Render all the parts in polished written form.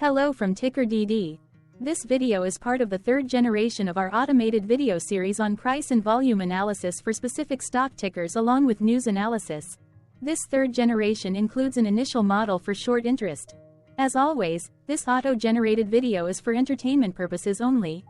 Hello from TickerDD. This video is part of the third generation of our automated video series on price and volume analysis for specific stock tickers along with news analysis. This third generation includes an initial model for short interest. As always, this auto-generated video is for entertainment purposes only.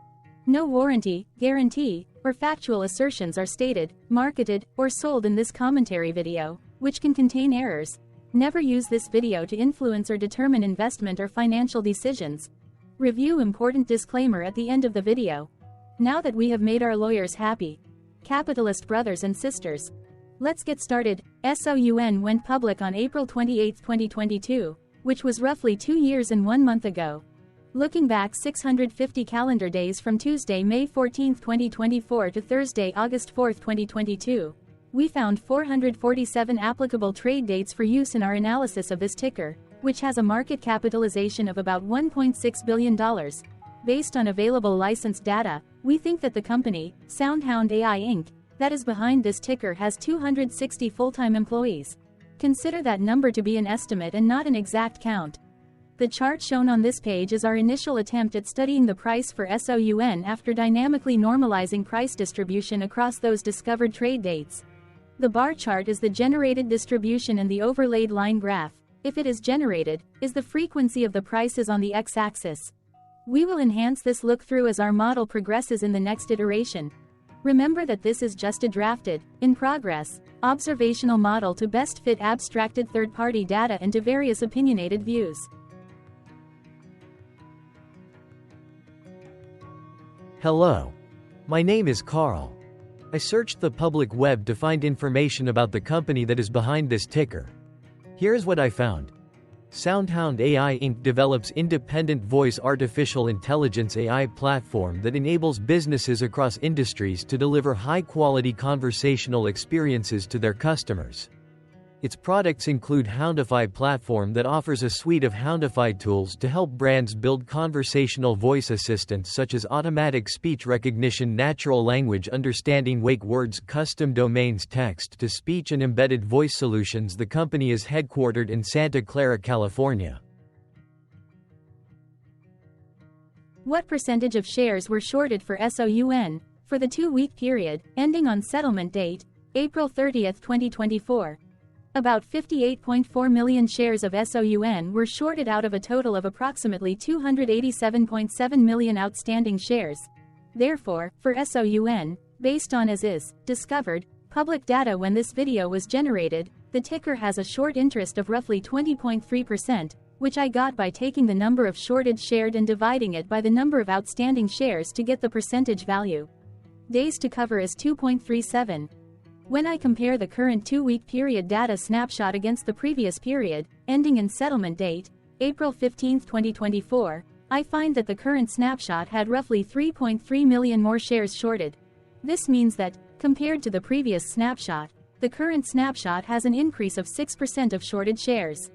No warranty, guarantee, or factual assertions are stated, marketed, or sold in this commentary video, which can contain errors. Never use this video to influence or determine investment or financial decisions. Review important disclaimer at the end of the video. Now that we have made our lawyers happy, capitalist brothers and sisters, let's get started. SOUN went public on April 28, 2022, which was roughly 2 years and 1 month ago. Looking back 650 calendar days from Tuesday, May 14, 2024 to Thursday, August 4, 2022, we found 447 applicable trade dates for use in our analysis of this ticker, which has a market capitalization of about $1.6 billion. Based on available licensed data, we think that the company, SoUN AI Inc., that is behind this ticker has 260 full-time employees. Consider that number to be an estimate and not an exact count. The chart shown on this page is our initial attempt at studying the price for SOUN after dynamically normalizing price distribution across those discovered trade dates. The bar chart is the generated distribution and the overlaid line graph, if it is generated, is the frequency of the prices on the x-axis. We will enhance this look-through as our model progresses in the next iteration. Remember that this is just a drafted, in progress, observational model to best fit abstracted third-party data into various opinionated views. Hello. My name is Carl. I searched the public web to find information about the company that is behind this ticker. Here's what I found. SoUN AI Inc. develops independent voice artificial intelligence AI platform that enables businesses across industries to deliver high-quality conversational experiences to their customers. Its products include Houndify platform that offers a suite of Houndify tools to help brands build conversational voice assistants such as automatic speech recognition, natural language understanding, wake words, custom domains, text-to-speech and embedded voice solutions. The company is headquartered in Santa Clara, California. What percentage of shares were shorted for SOUN for the 2-week period ending on settlement date, April 30, 2024? About 58.4 million shares of SOUN were shorted out of a total of approximately 287.7 million outstanding shares. Therefore, for SOUN, based on as is discovered public data when this video was generated, the ticker has a short interest of roughly 20.3%, which I got by taking the number of shorted shared and dividing it by the number of outstanding shares to get the percentage value. Days to cover is 2.37. When I compare the current 2-week period data snapshot against the previous period, ending in settlement date, April 15, 2024, I find that the current snapshot had roughly 3.3 million more shares shorted. This means that, compared to the previous snapshot, the current snapshot has an increase of 6% of shorted shares.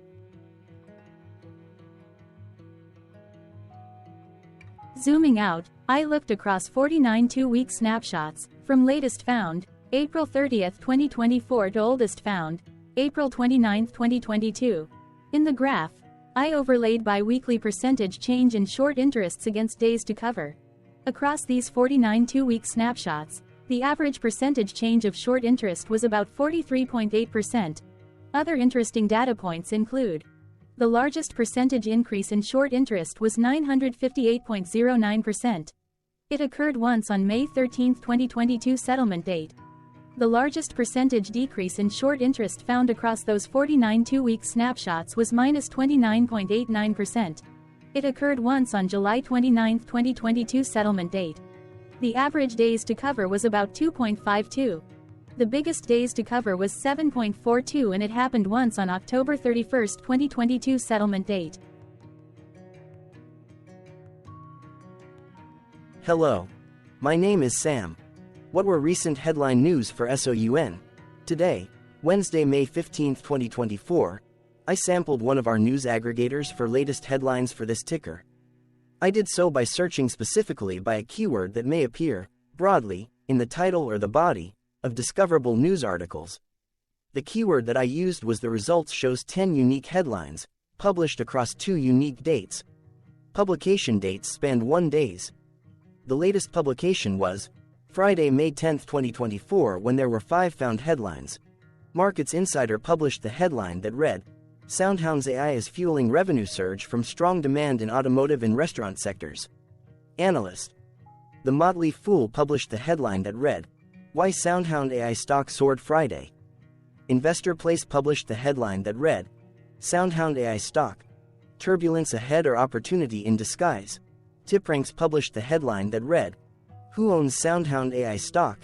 Zooming out, I looked across 49 2-week snapshots, from latest found, April 30, 2024 to oldest found, April 29, 2022. In the graph, I overlaid bi-weekly percentage change in short interests against days to cover. Across these 49 2-week snapshots, the average percentage change of short interest was about 43.8%. Other interesting data points include: the largest percentage increase in short interest was 958.09%. It occurred once on May 13, 2022 settlement date. The largest percentage decrease in short interest found across those 49 2-week snapshots was -29.89%. It occurred once on July 29, 2022 settlement date. The average days to cover was about 2.52. The biggest days to cover was 7.42 and it happened once on October 31, 2022 settlement date. Hello. My name is Sam. What were recent headline news for SOUN? Today, Wednesday, May 15, 2024, I sampled one of our news aggregators for latest headlines for this ticker. I did so by searching specifically by a keyword that may appear, broadly, in the title or the body of discoverable news articles. The keyword that I used was the results shows 10 unique headlines, published across 2 unique dates. Publication dates spanned 1 day. The latest publication was Friday, May 10, 2024, when there were 5 found headlines. Markets Insider published the headline that read, SoundHound's AI is fueling revenue surge from strong demand in automotive and restaurant sectors. Analyst. The Motley Fool published the headline that read, Why SoundHound AI stock soared Friday. Investor Place published the headline that read, SoundHound AI stock. Turbulence ahead or opportunity in disguise. TipRanks published the headline that read, Who owns SoundHound AI stock?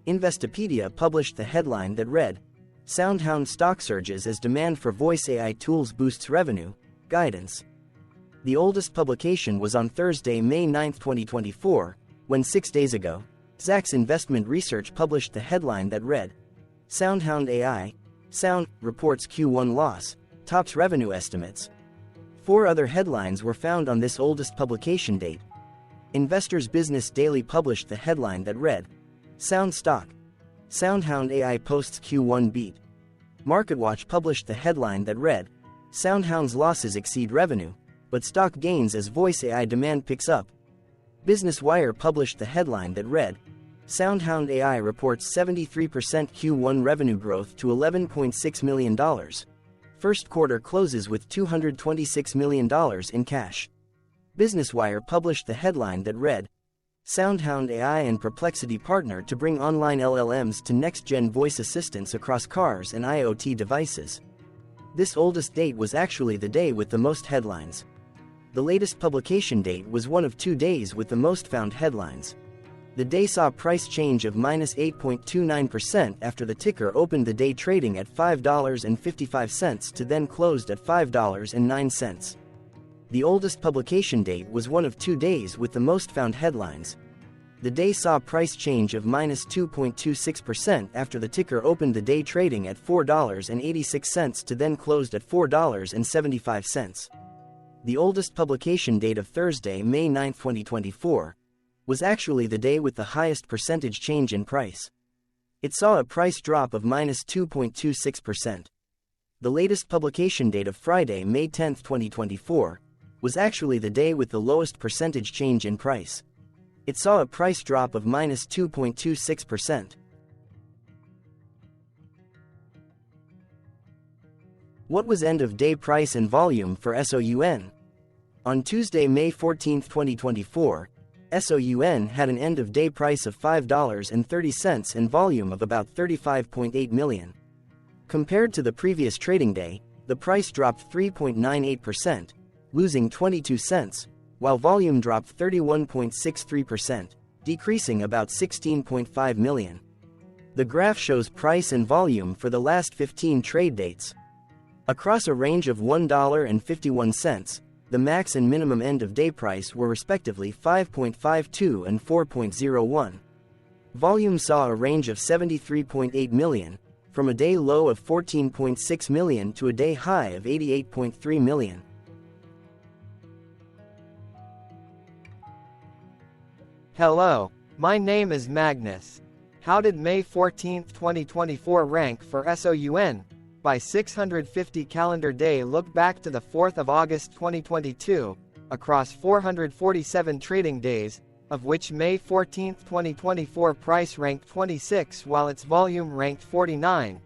Investopedia published the headline that read, SoundHound stock surges as demand for voice AI tools boosts revenue, guidance. The oldest publication was on Thursday, May 9, 2024, when 6 days ago, Zacks Investment Research published the headline that read, SoundHound AI, Sound, reports Q1 loss, tops revenue estimates. 4 other headlines were found on this oldest publication date. Investors Business Daily published the headline that read, Sound stock. SoundHound AI posts Q1 beat. MarketWatch published the headline that read, SoundHound's losses exceed revenue, but stock gains as voice AI demand picks up. Business Wire published the headline that read, SoundHound AI reports 73% Q1 revenue growth to $11.6 million. First quarter closes with $226 million in cash. Business Wire published the headline that read, SoundHound AI and Perplexity partner to bring online LLMs to next-gen voice assistants across cars and IoT devices. This oldest date was actually the day with the most headlines. The latest publication date was one of 2 days with the most found headlines. The day saw price change of -8.29% after the ticker opened the day trading at $5.55 to then closed at $5.09. The oldest publication date was one of 2 days with the most found headlines. The day saw price change of -2.26% after the ticker opened the day trading at $4.86 to then closed at $4.75. The oldest publication date of Thursday, May 9, 2024, was actually the day with the highest percentage change in price. It saw a price drop of -2.26%. The latest publication date of Friday, May 10, 2024, was actually the day with the lowest percentage change in price. It saw a price drop of -2.26%. What was end-of-day price and volume for SOUN? On Tuesday, May 14, 2024, SOUN had an end-of-day price of $5.30 and volume of about 35.8 million. Compared to the previous trading day, the price dropped 3.98%, losing 22 cents, while volume dropped 31.63%, decreasing about 16.5 million. The graph shows price and volume for the last 15 trade dates. Across a range of $1.51, the max and minimum end-of-day price were respectively 5.52 and 4.01. Volume saw a range of 73.8 million, from a day low of 14.6 million to a day high of 88.3 million. Hello, my name is Magnus. How did May 14, 2024 rank for SOUN? By 650 calendar day, look back to the 4th of August 2022, across 447 trading days, of which May 14, 2024 price ranked 26 while its volume ranked 49.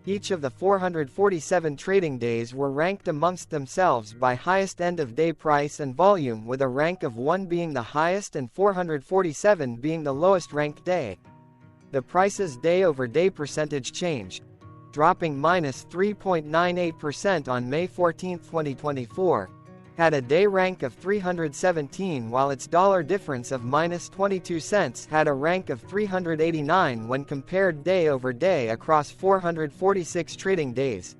Each of the 447 trading days were ranked amongst themselves by highest end-of-day price and volume, with a rank of 1 being the highest and 447 being the lowest ranked day. The price's day-over-day percentage change, dropping -3.98% on May 14, 2024, had a day rank of 317, while its dollar difference of -22 cents had a rank of 389 when compared day over day across 446 trading days.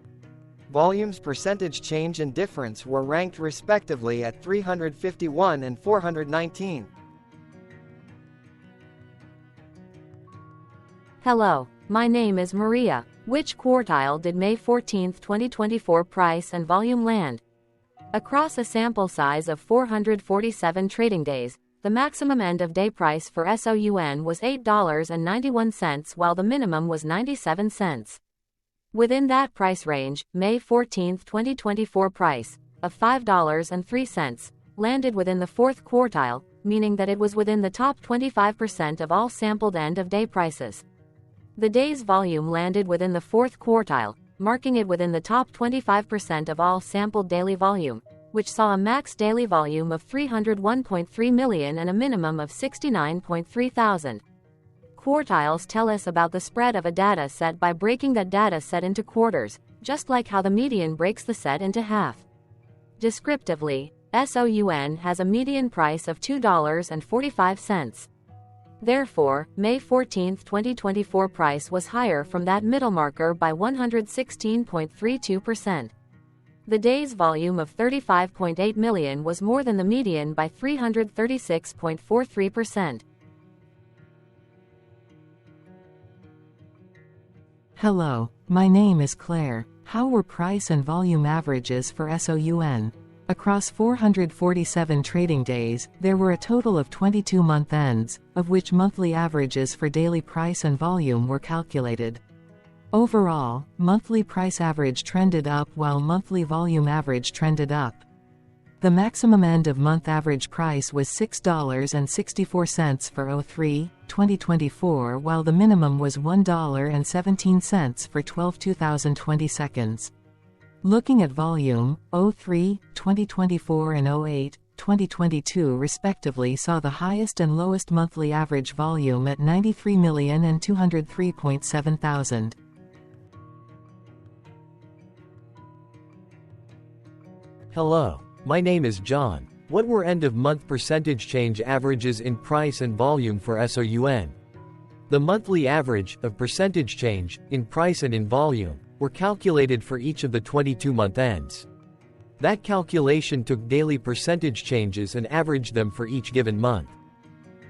Volume's percentage change and difference were ranked respectively at 351 and 419. Hello, my name is Maria. Which quartile did May 14, 2024 price and volume land? Across a sample size of 447 trading days, the maximum end-of-day price for SOUN was $8.91 while the minimum was 97 cents. Within that price range, May 14, 2024 price, of $5.03, landed within the fourth quartile, meaning that it was within the top 25% of all sampled end-of-day prices. The day's volume landed within the fourth quartile, marking it within the top 25% of all sampled daily volume, which saw a max daily volume of 301.3 million and a minimum of 69.3 thousand. Quartiles tell us about the spread of a data set by breaking that data set into quarters, just like how the median breaks the set into half. Descriptively, SOUN has a median price of $2.45. Therefore, May 14, 2024 price was higher from that middle marker by 116.32%. The day's volume of 35.8 million was more than the median by 336.43%. Hello, my name is Claire. How were price and volume averages for SOUN? Across 447 trading days, there were a total of 22 month ends, of which monthly averages for daily price and volume were calculated. Overall, monthly price average trended up while monthly volume average trended up. The maximum end-of-month average price was $6.64 for 03/2024, while the minimum was $1.17 for 12/2020. Looking at volume, 03/2024 and 08/2022 respectively saw the highest and lowest monthly average volume at 93 million and 203.7 thousand. Hello, my name is John. What were end-of-month percentage change averages in price and volume for SOUN? The monthly average of percentage change in price and in volume were calculated for each of the 22-month ends. That calculation took daily percentage changes and averaged them for each given month.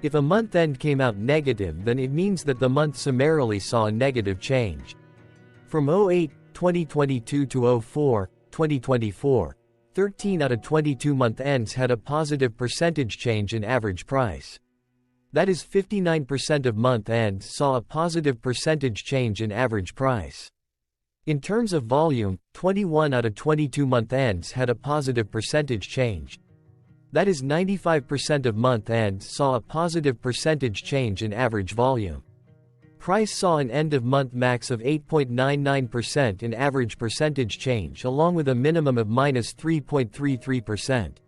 If a month end came out negative, then it means that the month summarily saw a negative change. From 08/2022 to 04/2024, 13 out of 22 month ends had a positive percentage change in average price. That is, 59% of month ends saw a positive percentage change in average price. In terms of volume, 21 out of 22 month ends had a positive percentage change. That is, 95% of month ends saw a positive percentage change in average volume. Price saw an end-of-month max of 8.99% in average percentage change, along with a minimum of -3.33%.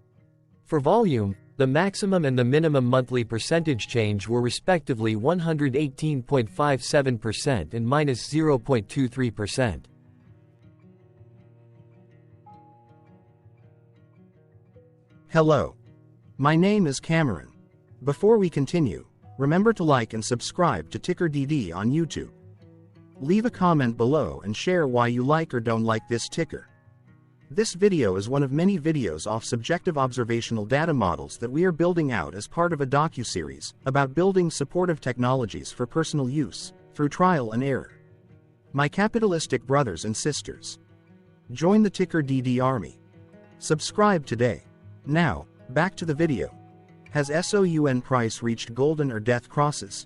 For volume, the maximum and the minimum monthly percentage change were respectively 118.57% and -0.23%. Hello. My name is Cameron. Before we continue, remember to like and subscribe to TickerDD on YouTube. Leave a comment below and share why you like or don't like this ticker. This video is one of many videos off subjective observational data models that we are building out as part of a docu-series about building supportive technologies for personal use, through trial and error. My capitalistic brothers and sisters, join the TickerDD army. Subscribe today. Now, back to the video. Has SOUN price reached golden or death crosses?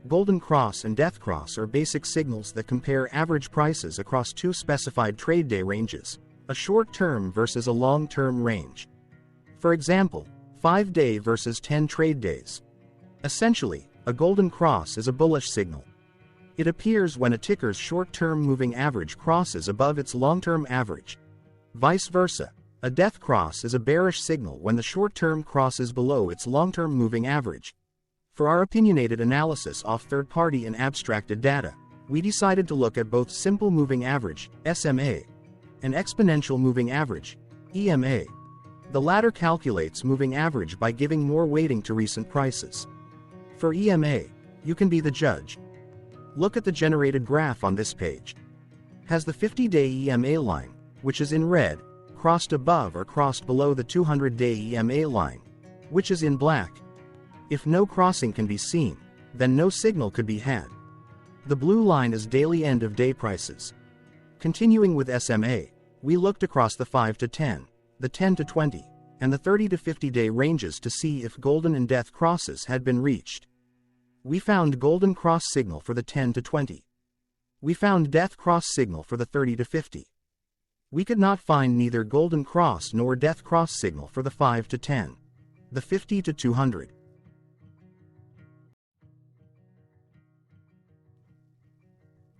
Golden cross and death cross are basic signals that compare average prices across two specified trade day ranges, a short-term versus a long-term range. For example, 5-day versus 10 trade days. Essentially, a golden cross is a bullish signal. It appears when a ticker's short-term moving average crosses above its long-term average. Vice versa. A death cross is a bearish signal when the short-term crosses below its long-term moving average. For our opinionated analysis off third-party and abstracted data, we decided to look at both simple moving average, SMA, and exponential moving average, EMA. The latter calculates moving average by giving more weighting to recent prices. For EMA, you can be the judge. Look at the generated graph on this page. Has the 50-day EMA line, which is in red, crossed above or crossed below the 200-day EMA line, which is in black? If no crossing can be seen, then no signal could be had. The blue line is daily end-of-day prices. Continuing with SMA, we looked across the 5 to 10, the 10 to 20, and the 30 to 50-day ranges to see if golden and death crosses had been reached. We found golden cross signal for the 10 to 20. We found death cross signal for the 30 to 50. We could not find neither golden cross nor death cross signal for the 5 to 10. The 50 to 200.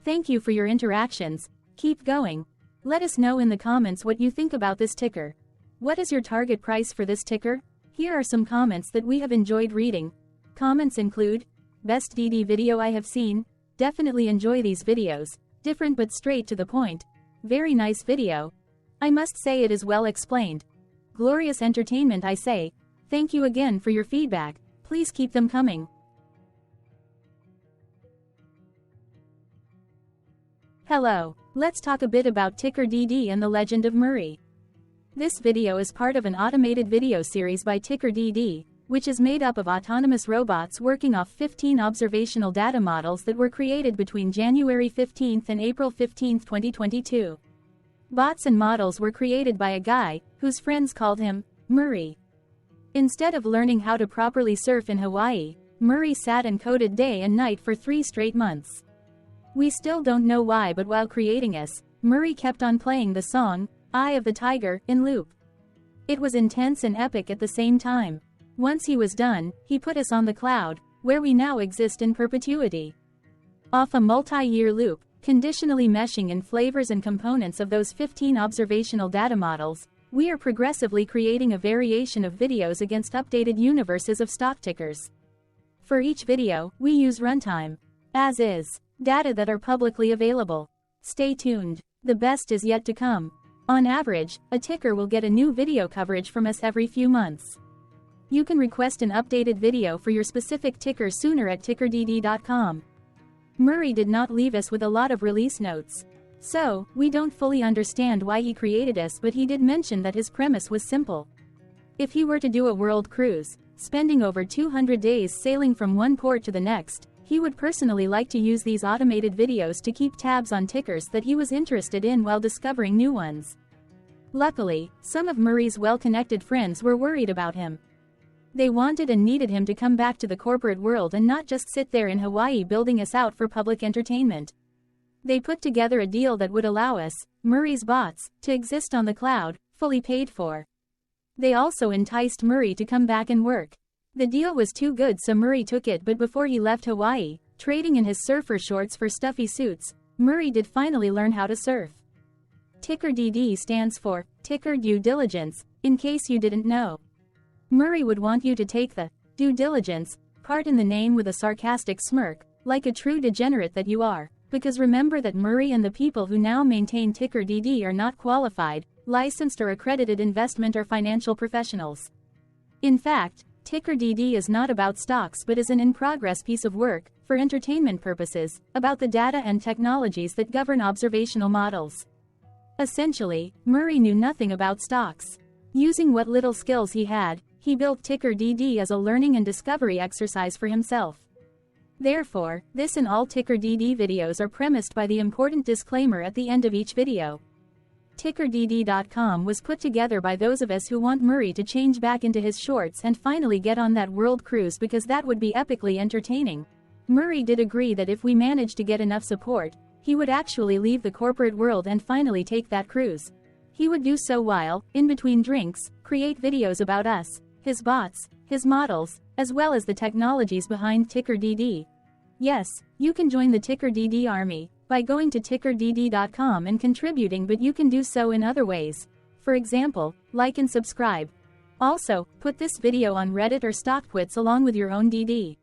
Thank you for your interactions. Keep going. Let us know in the comments what you think about this ticker. What is your target price for this ticker? Here are some comments that we have enjoyed reading. Comments include, best DD video I have seen, definitely enjoy these videos, different but straight to the point, very nice video. I must say it is well explained. Glorious entertainment I say, thank you again for your feedback, please keep them coming. Hello, let's talk a bit about TickerDD and the Legend of Murray. This video is part of an automated video series by TickerDD, which is made up of autonomous robots working off 15 observational data models that were created between January 15 and April 15, 2022. Bots and models were created by a guy, whose friends called him Murray. Instead of learning how to properly surf in Hawaii, Murray sat and coded day and night for 3 straight months. We still don't know why, but while creating us, Murray kept on playing the song, Eye of the Tiger, in loop. It was intense and epic at the same time. Once he was done, he put us on the cloud, where we now exist in perpetuity. Off a multi-year loop, conditionally meshing in flavors and components of those 15 observational data models, we are progressively creating a variation of videos against updated universes of stock tickers. For each video, we use runtime, as is, data that are publicly available. Stay tuned, the best is yet to come. On average, a ticker will get a new video coverage from us every few months. You can request an updated video for your specific ticker sooner at TickerDD.com. Murray did not leave us with a lot of release notes. So, we don't fully understand why he created us, but he did mention that his premise was simple. If he were to do a world cruise, spending over 200 days sailing from one port to the next, he would personally like to use these automated videos to keep tabs on tickers that he was interested in while discovering new ones. Luckily, some of Murray's well-connected friends were worried about him. They wanted and needed him to come back to the corporate world and not just sit there in Hawaii building us out for public entertainment. They put together a deal that would allow us, Murray's bots, to exist on the cloud, fully paid for. They also enticed Murray to come back and work. The deal was too good, so Murray took it, but before he left Hawaii, trading in his surfer shorts for stuffy suits, Murray did finally learn how to surf. TickerDD stands for Ticker Due Diligence, in case you didn't know. Murray would want you to take the due diligence part in the name with a sarcastic smirk, like a true degenerate that you are, because remember that Murray and the people who now maintain TickerDD are not qualified, licensed or accredited investment or financial professionals. In fact, TickerDD is not about stocks but is an in-progress piece of work, for entertainment purposes, about the data and technologies that govern observational models. Essentially, Murray knew nothing about stocks. Using what little skills he had, he built TickerDD as a learning and discovery exercise for himself. Therefore, this and all TickerDD videos are premised by the important disclaimer at the end of each video. TickerDD.com was put together by those of us who want Murray to change back into his shorts and finally get on that world cruise, because that would be epically entertaining. Murray did agree that if we managed to get enough support, he would actually leave the corporate world and finally take that cruise. He would do so while, in between drinks, create videos about us, his bots, his models, as well as the technologies behind TickerDD. Yes, you can join the TickerDD army by going to TickerDD.com and contributing, but you can do so in other ways. For example, like and subscribe. Also, put this video on Reddit or StockTwits along with your own DD.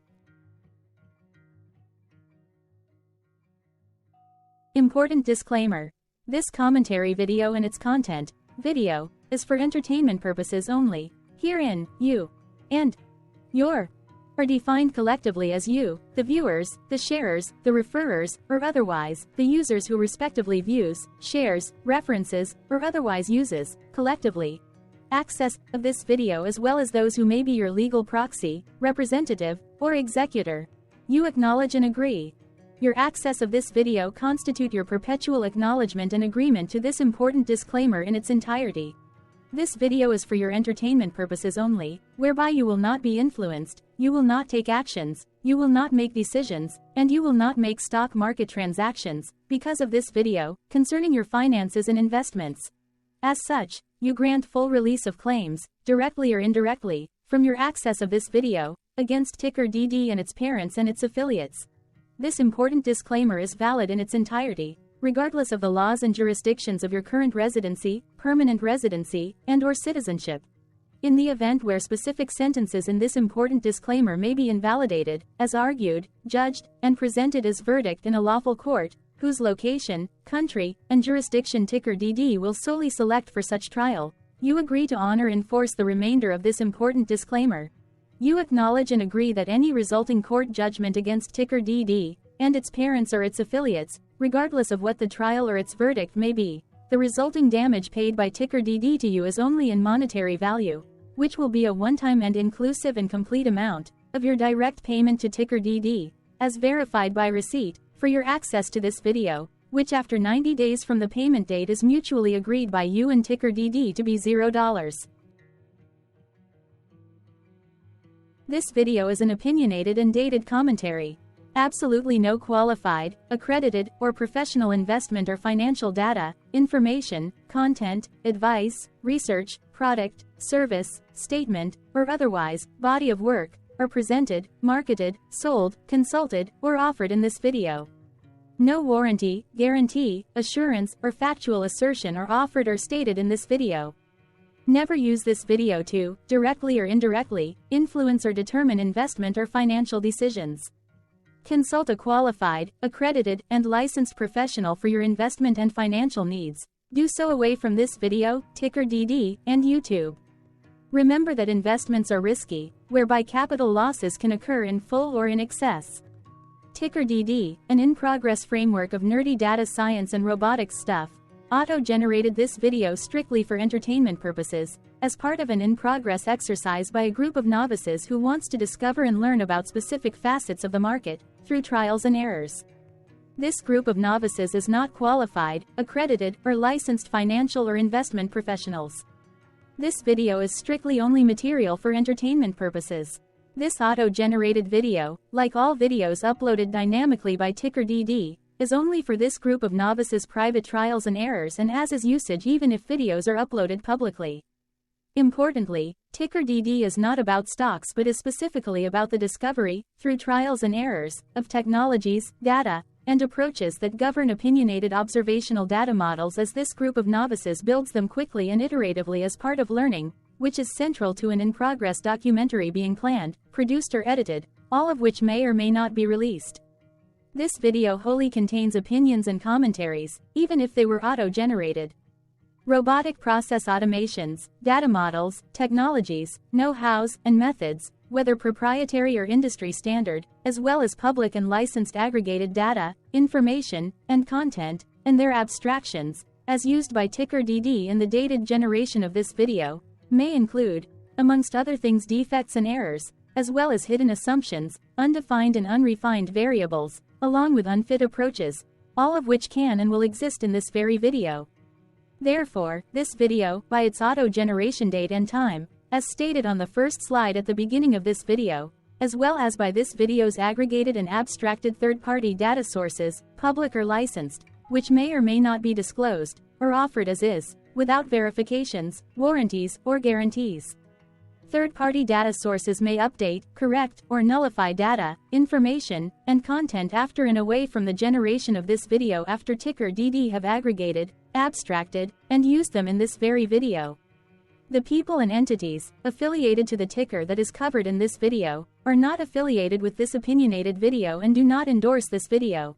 Important disclaimer. This commentary video and its content, video, is for entertainment purposes only. Herein, you and your are defined collectively as you, the viewers, the sharers, the referrers, or otherwise, the users who respectively views, shares, references, or otherwise uses, collectively, access of this video, as well as those who may be your legal proxy, representative, or executor. You acknowledge and agree. Your access of this video constitute your perpetual acknowledgement and agreement to this important disclaimer in its entirety. This video is for your entertainment purposes only, whereby you will not be influenced, you will not take actions, you will not make decisions, and you will not make stock market transactions, because of this video, concerning your finances and investments. As such, you grant full release of claims, directly or indirectly, from your access of this video, against TickerDD and its parents and its affiliates. This important disclaimer is valid in its entirety, regardless of the laws and jurisdictions of your current residency, permanent residency, and/or citizenship. In the event where specific sentences in this important disclaimer may be invalidated, as argued, judged, and presented as verdict in a lawful court, whose location, country, and jurisdiction TickerDD will solely select for such trial, you agree to honor and enforce the remainder of this important disclaimer. You acknowledge and agree that any resulting court judgment against TickerDD, and its parents or its affiliates, regardless of what the trial or its verdict may be, the resulting damage paid by TickerDD to you is only in monetary value, which will be a one-time and inclusive and complete amount of your direct payment to TickerDD, as verified by receipt, for your access to this video, which after 90 days from the payment date is mutually agreed by you and TickerDD to be $0. This video is an opinionated and dated commentary. Absolutely no qualified, accredited, or professional investment or financial data, information, content, advice, research, product, service, statement, or otherwise, body of work, are presented, marketed, sold, consulted, or offered in this video. No warranty, guarantee, assurance, or factual assertion are offered or stated in this video. Never use this video to, directly or indirectly, influence or determine investment or financial decisions. Consult a qualified, accredited, and licensed professional for your investment and financial needs. Do so away from this video, TickerDD, and YouTube. Remember that investments are risky, whereby capital losses can occur in full or in excess. TickerDD, an in-progress framework of nerdy data science and robotics stuff, auto-generated this video strictly for entertainment purposes, as part of an in-progress exercise by a group of novices who wants to discover and learn about specific facets of the market, through trials and errors. This group of novices is not qualified, accredited, or licensed financial or investment professionals. This video is strictly only material for entertainment purposes. This auto-generated video, like all videos uploaded dynamically by TickerDD, is only for this group of novices' private trials and errors and as is usage even if videos are uploaded publicly. Importantly, TickerDD is not about stocks but is specifically about the discovery, through trials and errors, of technologies, data, and approaches that govern opinionated observational data models as this group of novices builds them quickly and iteratively as part of learning, which is central to an in-progress documentary being planned, produced or edited, all of which may or may not be released. This video wholly contains opinions and commentaries, even if they were auto-generated. Robotic process automations, data models, technologies, know-hows, and methods, whether proprietary or industry standard, as well as public and licensed aggregated data, information, and content, and their abstractions, as used by TickerDD in the dated generation of this video, may include, amongst other things, defects and errors, as well as hidden assumptions, undefined and unrefined variables, along with unfit approaches, all of which can and will exist in this very video. Therefore, this video, by its auto-generation date and time, as stated on the first slide at the beginning of this video, as well as by this video's aggregated and abstracted third-party data sources, public or licensed, which may or may not be disclosed, or offered as is, without verifications, warranties, or guarantees. Third-party data sources may update, correct, or nullify data, information, and content after and away from the generation of this video after TickerDD have aggregated, abstracted, and used them in this very video. The people and entities affiliated to the ticker that is covered in this video are not affiliated with this opinionated video and do not endorse this video.